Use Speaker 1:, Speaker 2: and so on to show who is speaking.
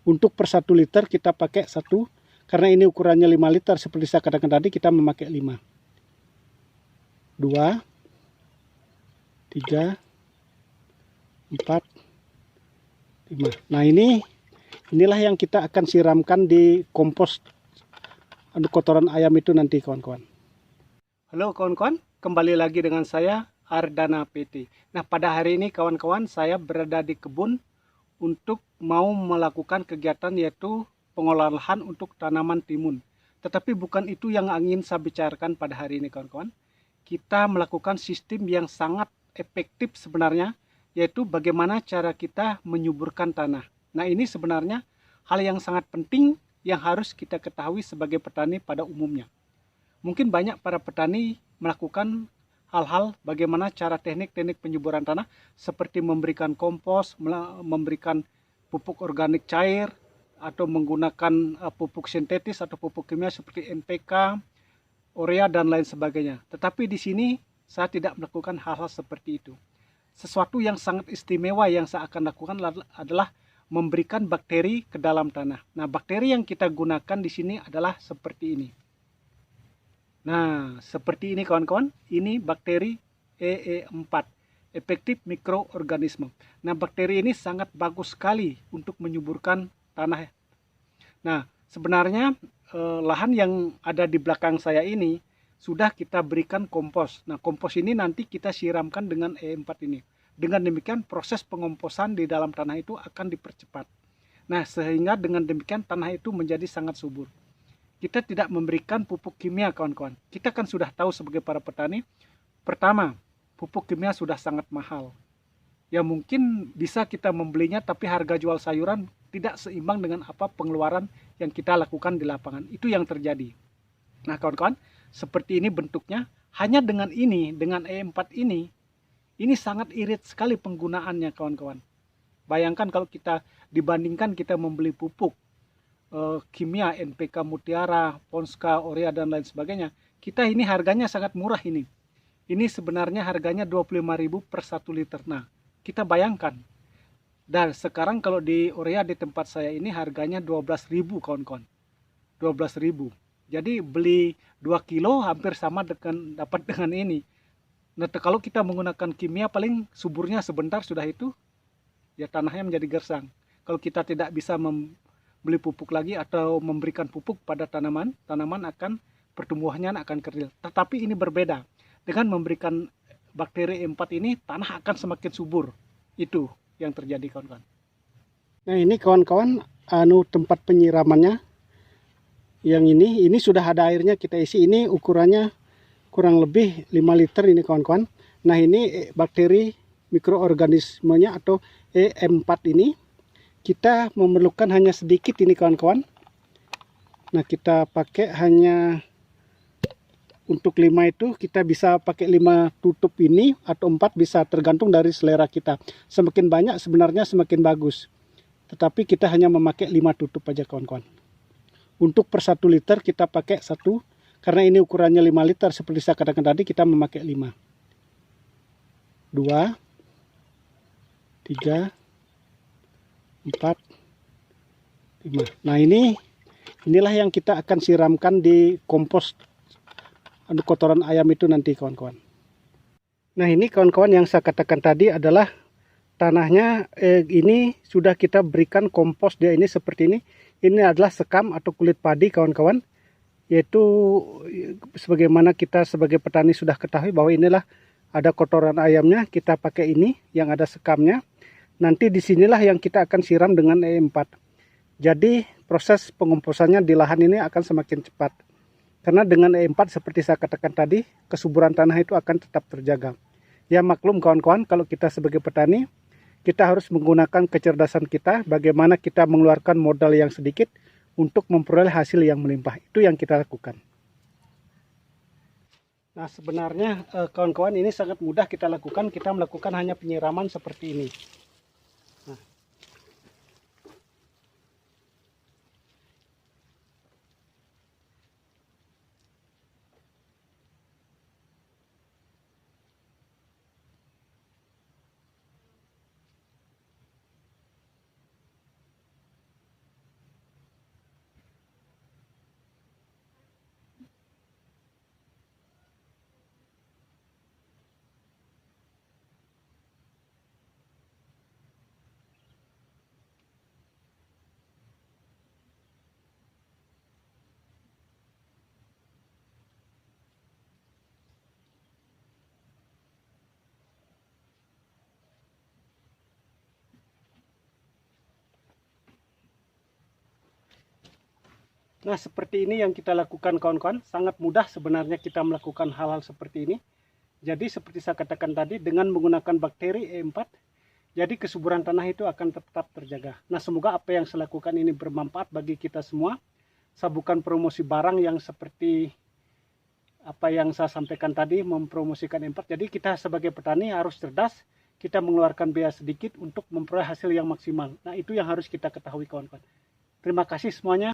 Speaker 1: Untuk per 1 liter kita pakai 1, karena ini ukurannya 5 liter seperti saya katakan tadi, kita memakai 5. 2, 3, 4, 5. Nah inilah yang kita akan siramkan di kompos kotoran ayam itu nanti, kawan-kawan. Halo kawan-kawan, kembali lagi dengan saya Ardana PT. Nah, pada hari ini kawan-kawan, saya berada di kebun untuk mau melakukan kegiatan yaitu pengolahan lahan untuk tanaman timun. Tetapi bukan itu yang ingin saya bicarakan pada hari ini, kawan-kawan. Kita melakukan sistem yang sangat efektif sebenarnya, yaitu bagaimana cara kita menyuburkan tanah. Nah, ini sebenarnya hal yang sangat penting yang harus kita ketahui sebagai petani pada umumnya. Mungkin banyak para petani melakukan hal-hal bagaimana cara teknik-teknik penyuburan tanah seperti memberikan kompos, memberikan pupuk organik cair, atau menggunakan pupuk sintetis atau pupuk kimia seperti NPK, urea, dan lain sebagainya. Tetapi di sini saya tidak melakukan hal-hal seperti itu. Sesuatu yang sangat istimewa yang saya akan lakukan adalah memberikan bakteri ke dalam tanah. Nah, bakteri yang kita gunakan di sini adalah seperti ini. Nah, seperti ini kawan-kawan, ini bakteri EE4, efektif mikroorganisme. Nah, bakteri ini sangat bagus sekali untuk menyuburkan tanah. Nah, sebenarnya lahan yang ada di belakang saya ini sudah kita berikan kompos. Nah, kompos ini nanti kita siramkan dengan E4 ini. Dengan demikian proses pengomposan di dalam tanah itu akan dipercepat. Nah, sehingga dengan demikian tanah itu menjadi sangat subur. Kita tidak memberikan pupuk kimia, kawan-kawan. Kita kan sudah tahu sebagai para petani, pertama, pupuk kimia sudah sangat mahal. Ya mungkin bisa kita membelinya, tapi harga jual sayuran tidak seimbang dengan apa pengeluaran yang kita lakukan di lapangan. Itu yang terjadi. Nah kawan-kawan, seperti ini bentuknya. Hanya dengan ini, dengan E4 ini sangat irit sekali penggunaannya, kawan-kawan. Bayangkan kalau kita dibandingkan kita membeli pupuk kimia, NPK Mutiara, Ponska, Urea, dan lain sebagainya, kita ini harganya sangat murah ini. Ini sebenarnya harganya 25.000 per 1 liter. Nah, kita bayangkan. Dan sekarang kalau di Urea di tempat saya ini harganya 12.000, kawan-kawan. 12.000. Jadi beli 2 kilo hampir sama dengan dapat dengan ini. Nah, kalau kita menggunakan kimia paling suburnya sebentar sudah itu, ya tanahnya menjadi gersang. Kalau kita tidak bisa beli pupuk lagi atau memberikan pupuk pada tanaman akan pertumbuhannya akan kerdil. Tetapi ini berbeda. Dengan memberikan bakteri E4 ini, tanah akan semakin subur. Itu yang terjadi, kawan-kawan. Nah, ini kawan-kawan tempat penyiramannya. Yang ini sudah ada airnya kita isi. Ini ukurannya kurang lebih 5 liter ini, kawan-kawan. Nah, ini bakteri mikroorganismenya atau E4 ini. Kita memerlukan hanya sedikit ini, kawan-kawan. Nah, kita pakai hanya untuk 5 itu kita bisa pakai 5 tutup ini atau 4, bisa tergantung dari selera kita. Semakin banyak sebenarnya semakin bagus. Tetapi kita hanya memakai 5 tutup aja, kawan-kawan. Untuk per 1 liter kita pakai 1, karena ini ukurannya 5 liter seperti saya katakan tadi, kita memakai 5. 2, 3, 4, 5. Nah, inilah yang kita akan siramkan di kompos kotoran ayam itu nanti, kawan-kawan. Nah, ini kawan-kawan yang saya katakan tadi adalah tanahnya ini sudah kita berikan kompos dia ini seperti ini. Ini adalah sekam atau kulit padi, kawan-kawan. Yaitu sebagaimana kita sebagai petani sudah ketahui bahwa inilah ada kotoran ayamnya, kita pakai ini yang ada sekamnya. Nanti disinilah yang kita akan siram dengan E4. Jadi proses pengomposannya di lahan ini akan semakin cepat. Karena dengan E4 seperti saya katakan tadi, kesuburan tanah itu akan tetap terjaga. Ya maklum kawan-kawan, kalau kita sebagai petani, kita harus menggunakan kecerdasan kita, bagaimana kita mengeluarkan modal yang sedikit untuk memperoleh hasil yang melimpah. Itu yang kita lakukan. Nah, sebenarnya kawan-kawan, ini sangat mudah kita lakukan. Kita melakukan hanya penyiraman seperti ini. Nah. Nah, seperti ini yang kita lakukan kawan-kawan. Sangat mudah sebenarnya kita melakukan hal-hal seperti ini. Jadi seperti saya katakan tadi, dengan menggunakan bakteri E4, jadi kesuburan tanah itu akan tetap terjaga. Nah, semoga apa yang saya lakukan ini bermanfaat bagi kita semua. Saya bukan promosi barang yang seperti apa yang saya sampaikan tadi, mempromosikan E4. Jadi kita sebagai petani harus cerdas, kita mengeluarkan biaya sedikit untuk memperoleh hasil yang maksimal. Nah, itu yang harus kita ketahui kawan-kawan. Terima kasih semuanya.